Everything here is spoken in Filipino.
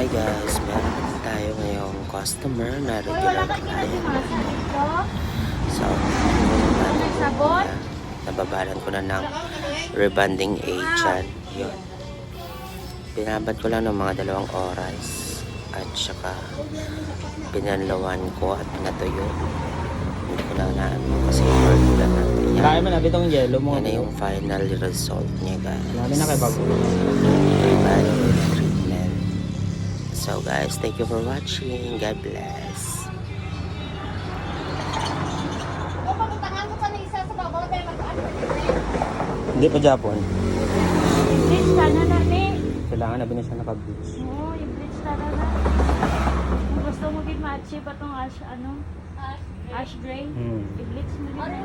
Hi guys, meron tayo ngayong customer na regular client natin. So, nababalan ko na ng rebonding agent. Yun. Binabad ko lang ng mga 2 oras at saka pinanlawan ko at pinatuyo. Hindi ko lang na kasi order natin yan. Kaya mo na bitong yellow mo. Yan na yung final result niya guys. Lalo na kay bago. Rebonding treatment. So guys, thank you for watching. God bless. Hindi pa Japon. I-bleach sana na, ne. Kailangan na siya naka-bleach. Oo, i-bleach sana na. Kung gusto mo gid-match pa tong ash, ash gray. I-bleach mo din.